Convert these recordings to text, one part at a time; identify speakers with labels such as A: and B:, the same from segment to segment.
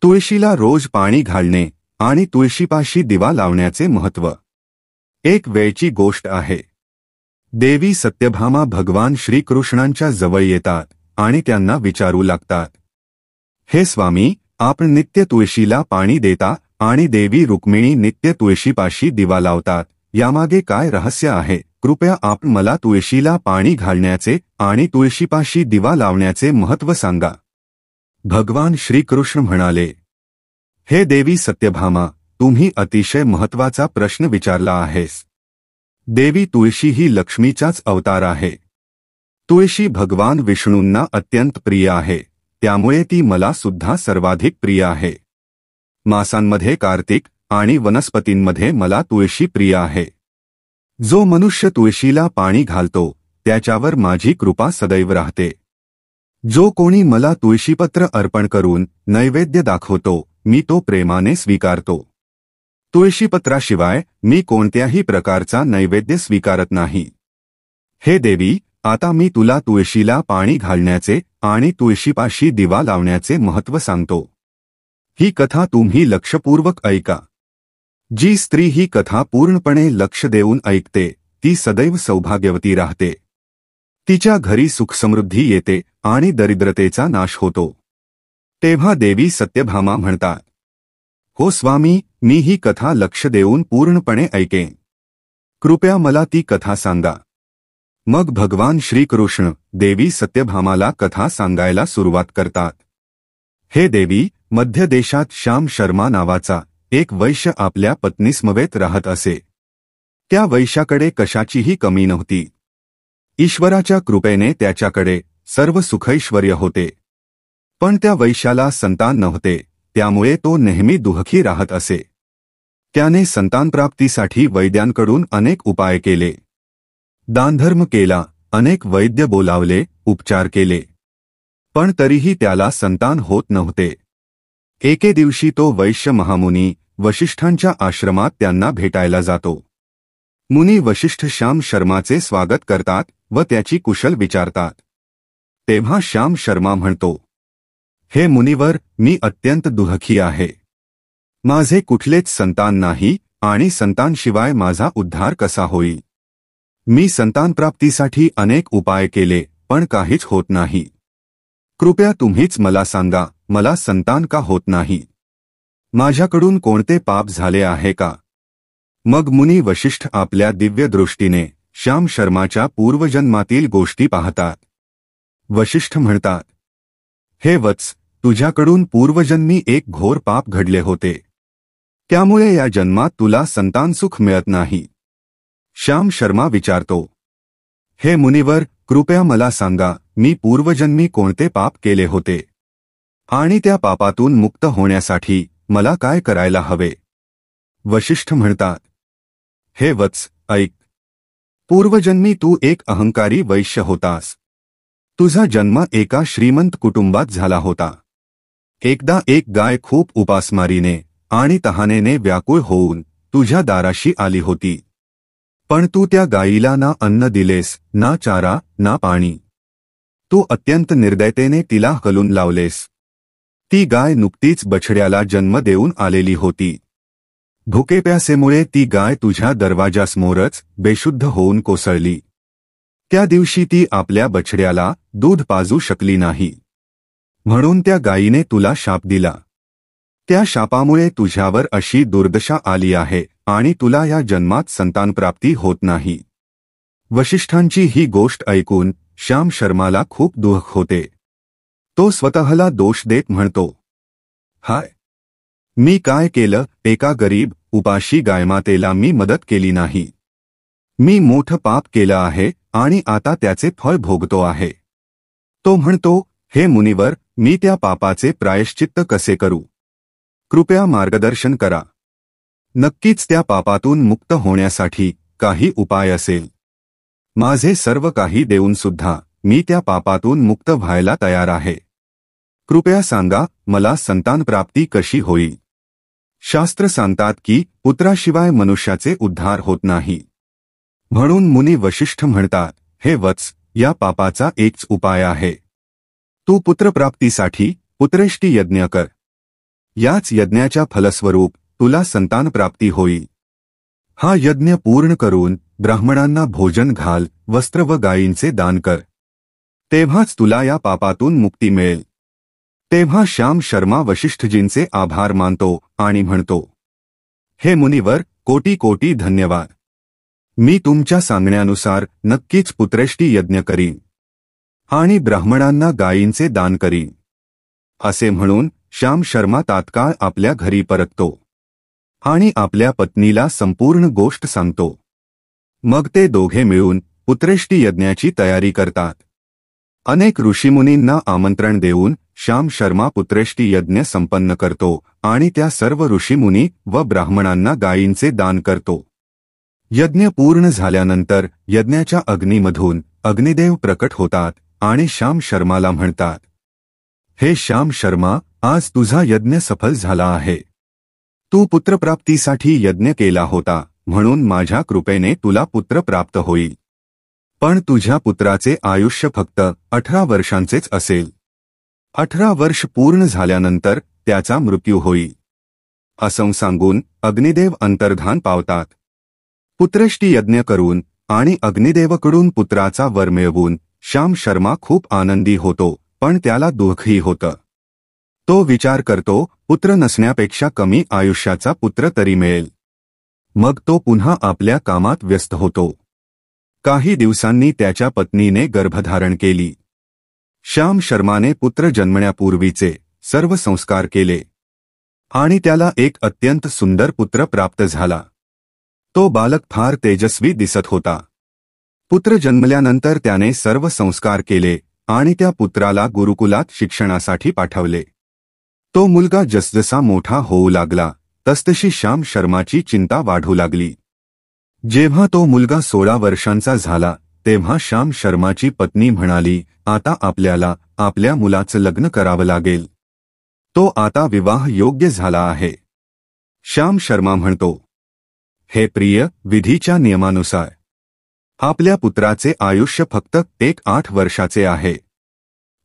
A: तुळशीला रोज पाणी घालणे आणि तुळशीपाशी दिवा लावण्याचे महत्त्व। एक वेळची गोष्ट आहे। देवी सत्यभामा भगवान श्रीकृष्णांच्या जवळ येतात आणि त्यांना विचारू लागतात, हे स्वामी, आपण नित्य तुळशीला पाणी देता आणि देवी रुक्मिणी नित्य तुळशीपाशी दिवा लावतात, यामागे काय रहस्य आहे? कृपया आपण मला तुळशीला पाणी घालण्याचे आणि तुळशीपाशी दिवा लावण्याचे महत्त्व सांगा। भगवान श्रीकृष्ण म्हणाले, हे देवी सत्यभामा, तुम्ही अतिशय महत्त्वाचा प्रश्न विचारला आहेस। देवी तुळशी ही लक्ष्मीचाच अवतार आहे। तुळशी भगवान विष्णूंना अत्यंत प्रिय आहे, त्यामुळे ती मला सुद्धा सर्वाधिक प्रिय आहे। मासांमध्ये कार्तिक आणि वनस्पतींमध्ये मला तुळशी प्रिय आहे। जो मनुष्य तुळशीला पाणी घालतो त्याच्यावर माझी कृपा सदैव राहते। जो कोणी मला तुळशीपत्र अर्पण करून नैवेद्य दाखवतो, मी तो प्रेमाने स्वीकारतो। तुळशीपत्राशिवाय मी कोणत्याही प्रकारचा नैवेद्य स्वीकारत नाही। हे देवी, आता मी तुला तुळशीला पाणी घालण्याचे आणि तुळशीपाशी दिवा लावण्याचे महत्त्व सांगतो। ही कथा तुम्ही लक्षपूर्वक ऐका। जी स्त्री ही कथा पूर्णपणे लक्ष देऊन ऐकते ती सदैव सौभाग्यवती राहते। तिच्या घरी सुखसमृद्धी येते आणि दरिद्रतेचा नाश होतो। तेव्हा देवी सत्यभामा म्हणतात, हो स्वामी, मी ही कथा लक्ष देऊन पूर्णपणे ऐकेन। कृपया मला ती कथा सांगा। मग भगवान श्रीकृष्ण देवी सत्यभामाला कथा सांगायला सुरुवात करतात। हे देवी, मध्य देशात श्याम शर्मा नावाचा एक वैश्य आपल्या पत्नीसमवेत राहत असे। त्या वैश्याकडे कशाचीही कमी नव्हती। ईश्वराच्या कृपेने त्याच्याकडे सर्व सुखैश्वर्य होते। पण त्या वैश्याला संतान नव्हते, त्यामुळे तो नेहमी दुःखी राहत असे। त्याने संतानप्राप्तीसाठी वैद्यांकडून अनेक उपाय केले, दानधर्म केला, अनेक वैद्य बोलावले, उपचार केले, पण तरीही त्याला संतान होत नव्हते। एके दिवशी तो वैश्य महामुनी वशिष्ठांच्या आश्रमात त्यांना भेटायला जातो। मुनी वशिष्ठ श्याम शर्माचे स्वागत करतात व त्याची कुशल विचारतात। तेव्हा श्याम शर्मा म्हणतो, हे मुनिवर, मी अत्यंत दुःखी आहे। माझे कुठलेच संतान नाही आणि संतानशिवाय माझा उद्धार कसा होईल? मी संतानप्राप्तीसाठी अनेक उपाय केले, पण काहीच होत नाही। कृपया तुम्हीच मला सांगा, मला संतान का होत नाही? माझ्याकडून कोणते पाप झाले आहे का? मग मुनी वशिष्ठ आपल्या दिव्य दृष्टीने श्याम शर्माच्या पूर्वजन्मातील गोष्टी पाहतात। वशिष्ठ म्हणतात, हे वत्स, तुझ्याकडून पूर्वजन्मी एक घोर पाप घडले होते, त्यामुळे या जन्मात तुला संतानसुख मिळत नाही। श्याम शर्मा विचारतो, हे मुनिवर, कृपया मला सांगा, मी पूर्वजन्मी कोणते पाप केले होते आणि त्या पापातून मुक्त होण्यासाठी मला काय करायला हवे? वशिष्ठ म्हणतात, हे वत्स, ऐक। पूर्वजन्मी तू एक अहंकारी वैश्य होतास। तुझा जन्म एका श्रीमंत कुटुंबात झाला होता। एकदा एक गाय खूप उपासमारीने आणि तहानेने व्याकुळ होऊन तुझ्या दाराशी आली होती, पण तू त्या गायीला ना अन्न दिलेस, ना चारा, ना पाणी। तू अत्यंत निर्दयतेने तिला हकलून लावलेस। ती गाय नुकतीच बछड्याला जन्म देऊन आलेली होती। भुकेप्यासेमुळे ती गाय तुझ्या दरवाजासमोरच बेशुद्ध होऊन कोसळली। त्या दिवशी ती आपल्या बछड्याला दूध पाजू शकली नाही, म्हणून त्या गायीने तुला शाप दिला। त्या शापामुळे तुझ्यावर अशी दुर्दशा आली आहे आणि तुला या जन्मात संतानप्राप्ती होत नाही। वशिष्ठांची ही गोष्ट ऐकून श्याम शर्माला खूप दुःख होते। तो स्वतःला दोष देत म्हणतो, हाय, मी काय केलं? एका गरीब उपाशी गायमातेला मी मदत केली नाही। मी मोठं पाप केलं आहे आणि आता त्याचे फळ भोगतो आहे। तो म्हणतो, हे मुनिवर, मी त्या पापाचे प्रायश्चित्त कसे करू? कृपया मार्गदर्शन करा। नक्कीच त्या पापातून मुक्त होण्यासाठी काही उपाय असेल। माझे सर्व काही देऊन सुद्धा मी त्या पापातून मुक्त व्हायला तयार आहे। कृपया सांगा, मला संतानप्राप्ती कशी होईल? शास्त्र सांगतात की पुत्राशिवाय मनुष्याचे उद्धार होत नाही। म्हणून मुनी वशिष्ठ म्हणतात, हे वत्स, या पापाचा एकच उपाय आहे। तू पुत्रप्राप्तीसाठी पुत्रेष्टी यज्ञ कर। याच यज्ञाच्या फलस्वरूप तुला संतानप्राप्ती होईल. हा यज्ञ पूर्ण करून ब्राह्मणांना भोजन घाल, वस्त्र व गायींचे दान कर. तेव्हाच तुला या पापातून मुक्ती मिळेल. तेव्हा श्याम शर्मा वशिष्ठजींचे आभार मानतो आणि म्हणतो, हे मुनिवर, कोटी कोटी धन्यवाद. मी तुमच्या सांगण्यानुसार नक्कीच पुत्रेष्टी यज्ञ करीन आणि ब्राह्मणांना गायींचे दान करीन. असे म्हणून श्याम शर्मा तात्काळ आपल्या घरी परततो आणि आपल्या पत्नीला संपूर्ण गोष्ट सांगतो. मग ते दोघे मिळून पुत्रेष्टी यज्ञाची तयारी करतात. अनेक ऋषीमुनींना आमंत्रण देऊन श्याम शर्मा पुत्रेष्टी यज्ञ संपन्न करतो आणि त्या सर्व ऋषीमुनी व ब्राह्मणांना गायींचे दान करतो. यज्ञ पूर्ण झाल्यानंतर यज्ञाच्या अग्नीमधून अग्निदेव प्रकट होतात आणि श्याम शर्माला म्हणतात, हे श्याम शर्मा, आज तुझा यज्ञ सफल झाला आहे. तू पुत्रप्राप्तीसाठी यज्ञ केला होता, म्हणून माझ्या कृपेने तुला पुत्र प्राप्त होईल. पण तुझ्या पुत्राचे आयुष्य फक्त 18 वर्षांचेच असेल. 18 वर्ष पूर्ण झाल्यानंतर त्याचा मृत्यू होईल. असं सांगून अग्निदेव अंतर्धान पावतात. पुत्रेष्टी यज्ञ करून आणि अग्निदेवाकडून पुत्राचा वर मिळवून श्याम शर्मा खूप आनंदी होतो, पण त्याला दुःखही होतं. तो विचार करतो, पुत्र नसण्यापेक्षा कमी आयुष्याचा पुत्र तरी मिळेल. मग तो पुन्हा आपल्या कामात व्यस्त होतो. काही दिवसांनी त्याच्या पत्नीने गर्भधारण केली. श्याम शर्माने पुत्र जन्मण्यापूर्वीचे सर्व संस्कार केले आणि त्याला एक अत्यंत सुंदर पुत्र प्राप्त झाला. तो बालक फार तेजस्वी दिसत होता. पुत्र जन्मल्यानंतर त्याने सर्व संस्कार केले आणि त्या पुत्राला गुरुकुलात शिक्षणासाठी पाठवले. तो मुलगा जसजसा मोठा होऊ लागला तसतशी श्याम शर्माची चिंता वाढू लागली. जेव्हा तो मुलगा 16 वर्षांचा झाला तेव्हा श्याम शर्माची पत्नी म्हणाली, आता आपल्याला आपल्या मुलाचं लग्न करावं लागेल. तो आता विवाह योग्य झाला आहे. श्याम शर्मा म्हणतो, हे प्रिय, विधीच्या नियमानुसार आपल्या पुत्राचे आयुष्य फक्त 8 वर्षाचे आहे.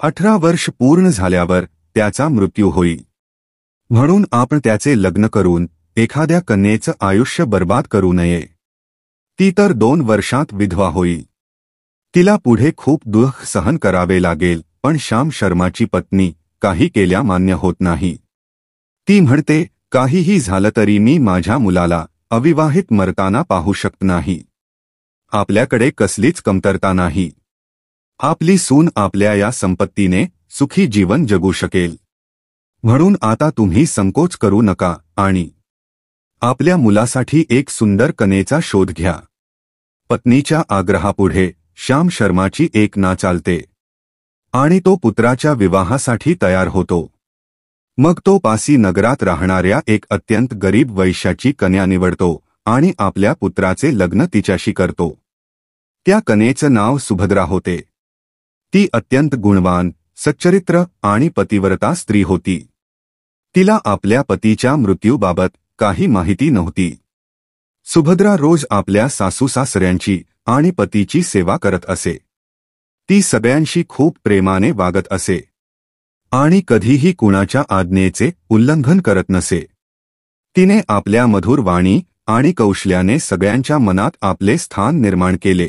A: 18 वर्ष पूर्ण झाल्यावर त्याचा मृत्यू होईल. म्हणून आपण त्याचे लग्न करून एखाद्या कन्येचं आयुष्य बर्बाद करू नये. ती तर 2 वर्षात विधवा होईल. तिला पुढे खूप दुःख सहन करावे लागेल. पण श्याम शर्माची पत्नी काही केल्या मान्य होत नाही. ती म्हणते, काहीही झालं तरी मी माझ्या मुलाला अविवाहित मरताना पाहू शकत नाही. आपल्याकडे कसलीच कमतरता नाही. आपली सून आपल्या या संपत्तीने सुखी जीवन जगू शकेल. म्हणून आता तुम्ही संकोच करू नका आणि आपल्या मुलासाठी एक सुंदर कन्येचा शोध घ्या. पत्नीच्या आग्रहापुढे श्याम शर्माची एक ना चालते आणि तो पुत्राच्या विवाहासाठी तयार होतो. मग तो पासी नगरात राहणाऱ्या एक अत्यंत गरीब वैश्याची कन्या निवडतो आणि आपल्या पुत्राचे लग्न तिच्याशी करतो. त्या कन्येचं नाव सुभद्रा होते. ती अत्यंत गुणवान, सच्चरित्र आणि पतिव्रता स्त्री होती. तिला आपल्या पतीच्या मृत्यूबाबत काही माहिती नव्हती. सुभद्रा रोज आपल्या सासू-सासऱ्यांची आणि पतीची सेवा करत असे. ती सगळ्यांशी खूप प्रेमाने वागत असे आणि कधीही कुणाच्या आज्ञेचे उल्लंघन करत नसे. तिने आपल्या मधुर वाणी आणि कौशल्याने सगळ्यांच्या मनात आपले स्थान निर्माण केले.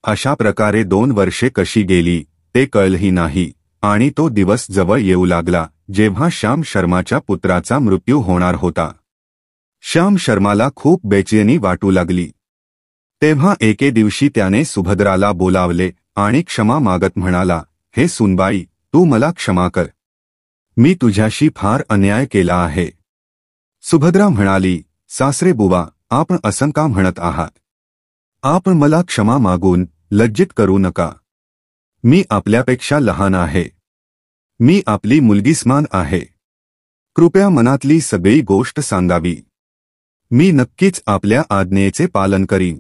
A: अशा प्रकारे 2 वर्षे कशी गेली ते कळलंही नाही आणि तो दिवस जवळ येऊ लागला जेव्हा श्याम शर्माच्या पुत्राचा मृत्यू होणार होता. श्याम शर्माला खूप बेचैनी वाटू लागली. तेव्हा एके दिवशी त्याने सुभद्राला बोलावले आणि क्षमा मागत म्हणाला, हे सुनबाई, तू मला क्षमा कर. मी तुझ्याशी फार अन्याय केला आहे. सुभद्रा म्हणाली, सासरे बुवा, आपण असं का म्हणत आहात? आपण मला क्षमा मागून लज्जित करू नका. मी आपल्यापेक्षा लहान आहे. मी आपली मुलगीसमान आहे. कृपया मनातली सगळी गोष्ट सांगावी. मी नक्कीच आपल्या आज्ञेचे पालन करीन.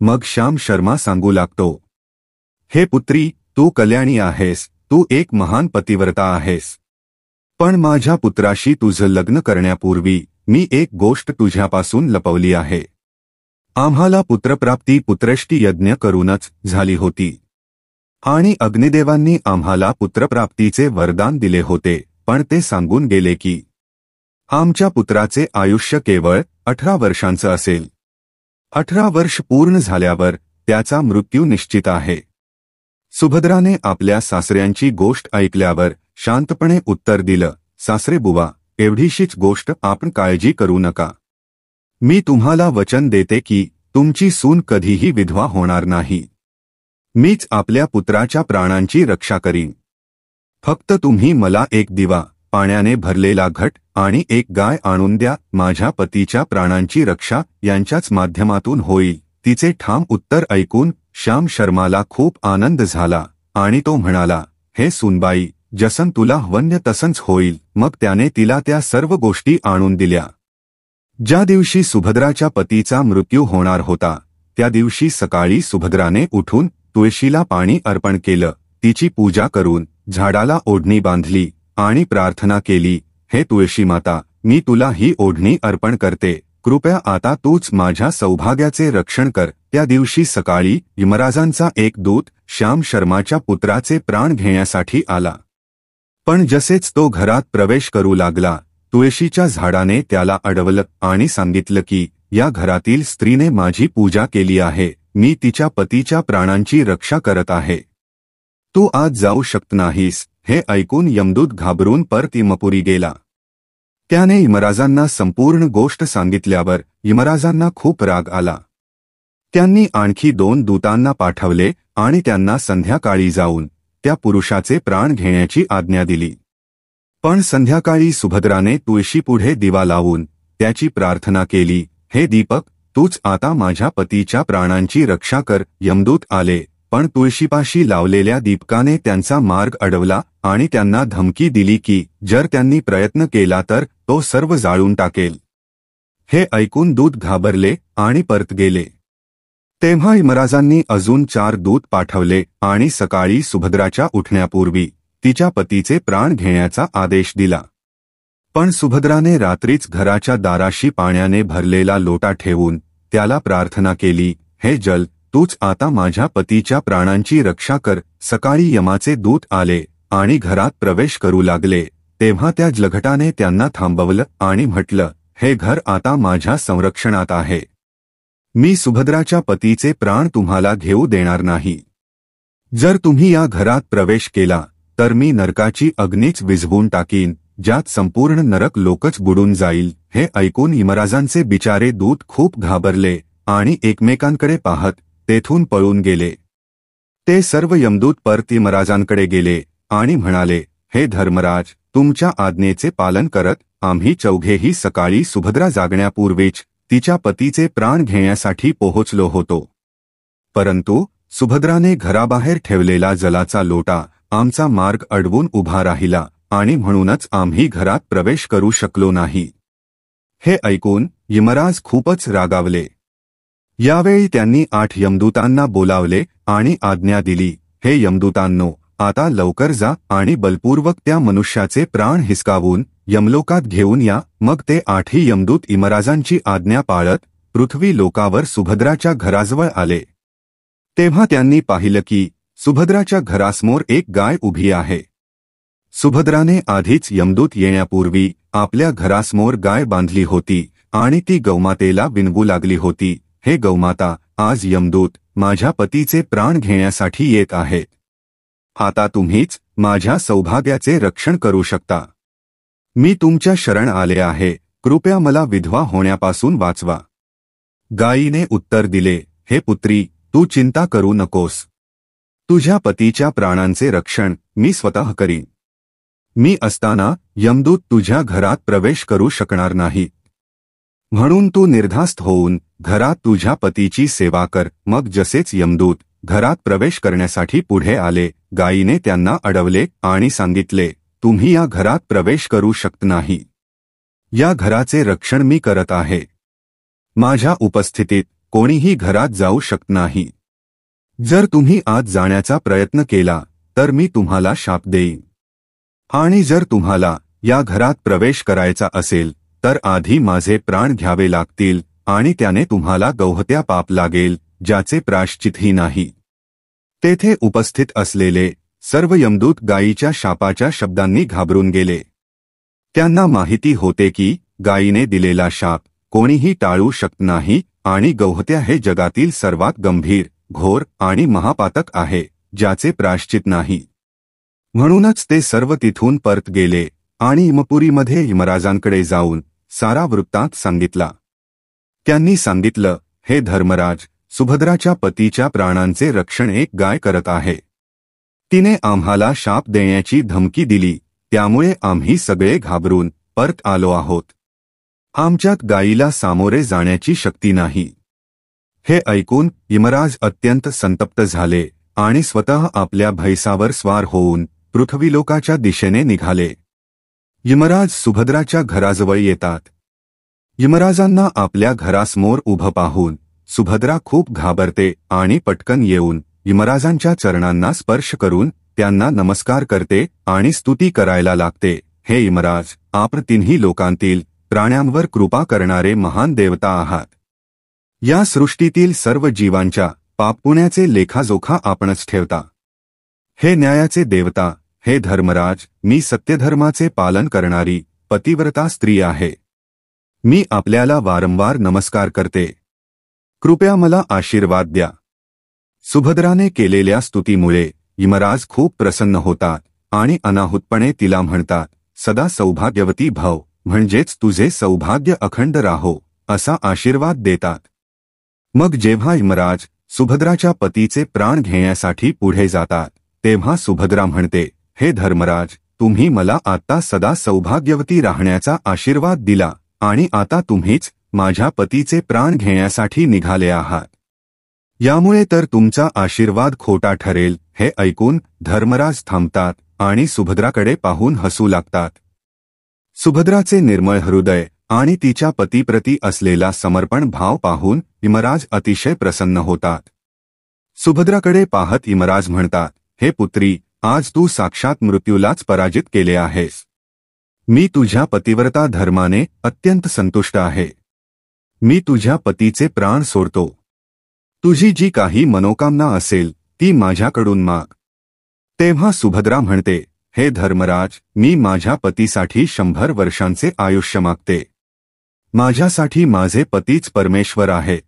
A: मग श्याम शर्मा सांगू लागतो, हे पुत्री, तू कल्याणी आहेस. तू एक महान पतिव्रता आहेस. पण माझ्या पुत्राशी तुझं लग्न करण्यापूर्वी मी एक गोष्ट तुझ्यापासून लपवली आहे. आम्हाला पुत्रप्राप्ती पुत्रेष्टी यज्ञ करूनच झाली होती आणि अग्निदेवांनी आम्हाला पुत्रप्राप्तीचे वरदान दिले होते, पण ते सांगून गेले की आमच्या पुत्राचे आयुष्य केवळ 18 वर्षांचं असेल. 18 वर्ष पूर्ण झाल्यावर त्याचा मृत्यू निश्चित आहे. सुभद्राने आपल्या सासऱ्यांची गोष्ट ऐकल्यावर शांतपणे उत्तर दिलं, सासरेबुवा, एवढीशीच गोष्ट आपण काळजी करू नका. मी तुम्हाला वचन देते की तुमची सून कधीही विधवा होणार नाही. मीच आपल्या पुत्राच्या प्राणांची रक्षा करीन. फक्त तुम्ही मला एक दिवा, पाण्याने भरलेला घट आणि एक गाय आणून द्या. माझ्या पतीच्या प्राणांची रक्षा यांच्याच माध्यमातून होईल. तिचे ठाम उत्तर ऐकून श्याम शर्माला खूप आनंद झाला आणि तो म्हणाला, हे सुनबाई, जसं तुला हवं तसंच होईल. मग त्याने तिला त्या सर्व गोष्टी आणून दिल्या. ज्या दिवशी सुभद्राच्या पतीचा मृत्यू होणार होता त्या दिवशी सकाळी सुभद्राने उठून तुळशीला पाणी अर्पण केलं. तिची पूजा करून झाडाला ओढणी बांधली आणि प्रार्थना केली, हे तुळशी माता, मी तुला ही ओढणी अर्पण करते. कृपया आता तूच माझ्या सौभाग्याचे रक्षण कर. त्या दिवशी सकाळी यमराजांचा एक दूत श्याम शर्माच्या पुत्राचे प्राण घेण्यासाठी आला. पण जसेच तो घरात प्रवेश करू लागला, तुळशीच्या झाडाने त्याला अडवलं आणि सांगितलं की या घरातील स्त्रीने माझी पूजा केली आहे. मी तिच्या पतीच्या प्राणांची रक्षा करत आहे. तू आज जाऊ शकत नाहीस. हे ऐकून यमदूत घाबरून परत यमपुरी गेला. त्याने यमराजांना संपूर्ण गोष्ट सांगितल्यावर यमराजांना खूप राग आला. त्यांनी आणखी 2 दूतांना पाठवले आणि त्यांना संध्याकाळी जाऊन त्या पुरुषाचे प्राण घेण्याची आज्ञा दिली. पण संध्याकाळी सुभद्राने तुळशीपुढे दिवा लावून त्याची प्रार्थना केली, हे दीपक, तूच आता माझ्या पतीच्या प्राणांची रक्षा कर. यमदूत आले, पण तुळशीपाशी लावलेल्या दीपकाने त्यांचा मार्ग अडवला आणि त्यांना धमकी दिली की जर त्यांनी प्रयत्न केला तर तो सर्व जाळून टाकेल. हे ऐकून दूत घाबरले आणि परत गेले. तेव्हा यमराजांनी अजून 4 दूत पाठवले आणि सकाळी सुभद्राच्या उठण्यापूर्वी तिच्या पतीचे प्राण घेण्याचा आदेश दिला. पण सुभद्राने रात्रीच घराच्या दाराशी पाण्याने भरलेला लोटा ठेवून त्याला प्रार्थना केली, हे जल, तूच आता माझ्या पतीच्या प्राणांची रक्षा कर. सकाळी यमाचे दूत आले आणि घरात प्रवेश करू लागले. तेव्हा त्या जलघटाने त्यांना थांबवलं आणि म्हटलं, हे घर आता माझ्या संरक्षणात आहे. मी सुभद्राच्या पतीचे प्राण तुम्हाला घेऊ देणार नाही. जर तुम्ही या घरात प्रवेश केला तर मी नरकाची अग्नीच विझवून टाकीन, ज्यात संपूर्ण नरक लोकच बुडून जाईल. हे ऐकून यमराजांचे बिचारे दूत खूप घाबरले आणि एकमेकांकडे पाहत तेथून पळून गेले. ते सर्व यमदूत परत यमराजांकडे गेले आणि म्हणाले, हे धर्मराज, तुमच्या आज्ञेचे पालन करत आम्ही चौघेही सकाळी सुभद्रा जागण्यापूर्वीच तिच्या पतीचे प्राण घेण्यासाठी पोहोचलो होतो. परंतु सुभद्राने घराबाहेर ठेवलेला जलाचा लोटा आमचा मार्ग अडवून उभा राहिला आणि म्हणूनच आम्ही घरात प्रवेश करू शकलो नाही. हे ऐकून यमराज खूपच रागावले. यावेळी त्यांनी 8 यमदूतांना बोलावले आणि आज्ञा दिली, हे यमदूतांनो, आता लवकर जा आणि बलपूर्वक त्या मनुष्याचे प्राण हिसकावून यमलोकात घेऊन या. मग ते 8ही यमदूत यमराजांची आज्ञा पाळत पृथ्वी लोकावर सुभद्राच्या घराजवळ आले. तेव्हा त्यांनी पाहिलं की सुभद्राच्या घरासमोर एक गाय उभी आहे. सुभद्राने आधीच यमदूत येण्यापूर्वी आपल्या घरासमोर गाय बांधली होती आणि ती गौमातेला विनवू लागली होती, हे गौमाता, आज यमदूत माझ्या पतीचे प्राण घेण्यासाठी येत आहेत. आता तुम्हीच माझ्या सौभाग्याचे रक्षण करू शकता. मी तुमच्या शरण आले आहे. कृपया मला विधवा होण्यापासून वाचवा. गायीने उत्तर दिले, हे पुत्री, तू चिंता करू नकोस. तुझ्या पतीच्या प्राणांचे रक्षण मी स्वतः करीन. मी असताना यमदूत तुझ्या घरात प्रवेश करू शकणार नाहीत. म्हणून तू निर्धास्त होऊन घरात तुझ्या पतीची सेवा कर. मग जसेच यमदूत घरात प्रवेश करण्यासाठी पुढे आले, गायीने त्यांना अडवले आणि सांगितले, तुम्ही या घरात प्रवेश करू शकत नाही. या घराचे रक्षण मी करत आहे. माझ्या उपस्थितीत कोणीही घरात जाऊ शकत नाही. जर तुम्ही आत जाण्याचा प्रयत्न केला तर मी तुम्हाला शाप देईन. आणि जर तुम्हाला या घरात प्रवेश करायचा असेल तर आधी माझे प्राण घ्यावे लागतील आणि त्याने तुम्हाला गौहत्या पाप लागेल, ज्याचे प्रायश्चितही नाही. तेथे उपस्थित असलेले सर्व यमदूत गायीच्या शापाच्या शब्दांनी घाबरून गेले. त्यांना माहिती होते की गायीने दिलेला शाप कोणीही टाळू शकत नाही आणि गौहत्या हे जगातील सर्वात गंभीर, घोर आणि महापातक आहे, ज्याचे प्रायश्चित नाही. म्हणूनच ते सर्व तिथून परत गेले आणि यमपुरीमध्ये यमराजांकडे जाऊन सारा वृत्तांत सांगितला. त्यांनी सांगितलं, हे धर्मराज, सुभद्राच्या पतीच्या प्राणांचे रक्षण एक गाय करत आहे. तिने आम्हाला शाप देण्याची धमकी दिली, त्यामुळे आम्ही सगळे घाबरून परत आलो आहोत. आमच्यात गायीला सामोरे जाण्याची शक्ती नाही. हे ऐकून यमराज अत्यंत संतप्त झाले आणि स्वतः आपल्या भैसावर स्वार होऊन पृथ्वीलोकाच्या दिशेने निघाले. यमराज सुभद्राच्या घराजवळ येतात. यमराजांना आपल्या घरासमोर उभं पाहून सुभद्रा खूप घाबरते आणि पटकन येऊन यमराजांच्या चरणांना स्पर्श करून त्यांना नमस्कार करते आणि स्तुती करायला लागते. हे यमराज, आपण तिन्ही लोकांतील प्राण्यांवर कृपा करणारे महान देवता आहात. या सृष्टीतील सर्व जीवांच्या पापपुण्याचे लेखाजोखा आपणच ठेवता. हे न्यायाचे देवता, हे धर्मराज, मी सत्यधर्माचे पालन करणारी पतिव्रता स्त्री आहे. मी आपल्याला वारंवार नमस्कार करते. कृपया मला आशीर्वाद द्या. सुभद्राने केलेल्या स्तुतीमुळे यमराज खूप प्रसन्न होतात आणि अनाहूतपणे तिला म्हणतात, सदा सौभाग्यवती भव, म्हणजेच तुझे सौभाग्य अखंड राहो, असा आशीर्वाद देतात. मग जेव्हा यमराज सुभद्राच्या पतीचे प्राण घेण्यासाठी पुढे जातात, तेव्हा सुभद्रा म्हणते, हे धर्मराज, तुम्ही मला आता सदा सौभाग्यवती राहण्याचा आशीर्वाद दिला आणि आता तुम्हीच माझ्या पतीचे प्राण घेण्यासाठी निघाले आहात. यामुळे तर तुमचा आशीर्वाद खोटा ठरेल. हे ऐकून धर्मराज थांबतात आणि सुभद्राकडे पाहून हसू लागतात. सुभद्राचे निर्मळ हृदय आणि तिच्या पतीप्रती असलेला समर्पण भाव पाहून यमराज अतिशय प्रसन्न होतात. सुभद्राकडे पाहत यमराज म्हणतात, हे पुत्री, आज तू साक्षात मृत्यूलाच पराजित केले आहेस. मी तुझ्या पतिव्रता धर्माने अत्यंत संतुष्ट आहे. मी तुझ्या पतीचे प्राण सोडतो. तुझी जी काही मनोकामना असेल ती माझ्याकडून माग. तेव्हा सुभद्रा म्हणते, हे धर्मराज, मी माझ्या पतीसाठी 100 वर्षांचे आयुष्य मागते. माझ्यासाठी माझे पतीच परमेश्वर आहेत.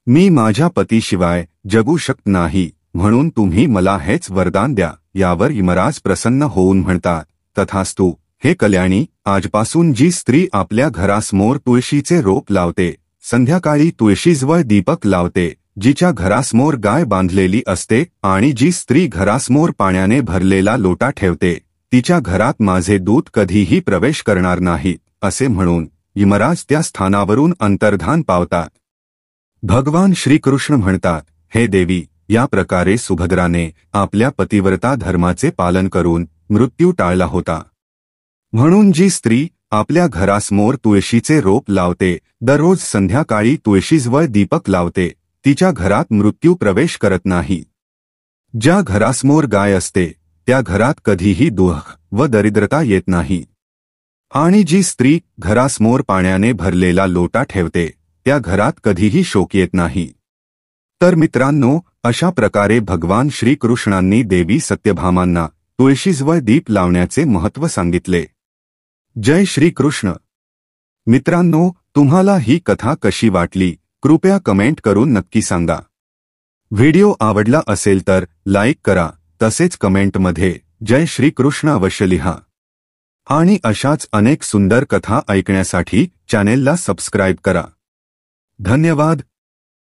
A: मी माझ्या पतीशिवाय जगू शकत नाही, म्हणून तुम्ही मला हेच वरदान द्या. यावर यमराज प्रसन्न होऊन म्हणतात, तथास्तु. हे कल्याणी, आजपासून जी स्त्री आपल्या घरासमोर तुळशीचे रोप लावते, संध्याकाळी तुळशीजवळ दीपक लावते, जिच्या घरासमोर गाय बांधलेली असते आणि जी स्त्री घरासमोर पाण्याने भरलेला लोटा ठेवते, तिच्या घरात माझे दूत कधीही प्रवेश करणार नाही, असे म्हणून यमराज त्या स्थानावरून अंतर्धान पावतात. भगवान श्रीकृष्ण म्हणतात, हे देवी, या प्रकारे सुभद्राने आपल्या पतिव्रता धर्माचे पालन करून मृत्यू टाळला होता. म्हणून जी स्त्री आपल्या घरासमोर तुळशीचे रोप लावते, दररोज संध्याकाळी तुळशीजवळ दीपक लावते, तिच्या घरात मृत्यू प्रवेश करत नाही. ज्या घरासमोर गाय असते त्या घरात कधीही दुःख व दरिद्रता येत नाही. आणि जी स्त्री घरासमोर पाण्याने भरलेला लोटा ठेवते त्या घरात कधीही शोक येत नाही. तर मित्रांनो, अशा प्रकारे भगवान श्रीकृष्णांनी देवी सत्यभामांना तुळशीजवळ दीप लावण्याचे महत्त्व सांगितले. जय श्री कृष्ण. मित्रांनो, तुम्हाला ही कथा कशी वाटली कृपया कमेंट करून नक्की सांगा. व्हिडिओ आवडला असेल तर लाईक करा, तसेच कमेंटमध्ये जय श्री कृष्ण अवश्य लिहा. आणि अशाच अनेक सुंदर कथा ऐकण्यासाठी चॅनेलला सबस्क्राईब करा. धन्यवाद.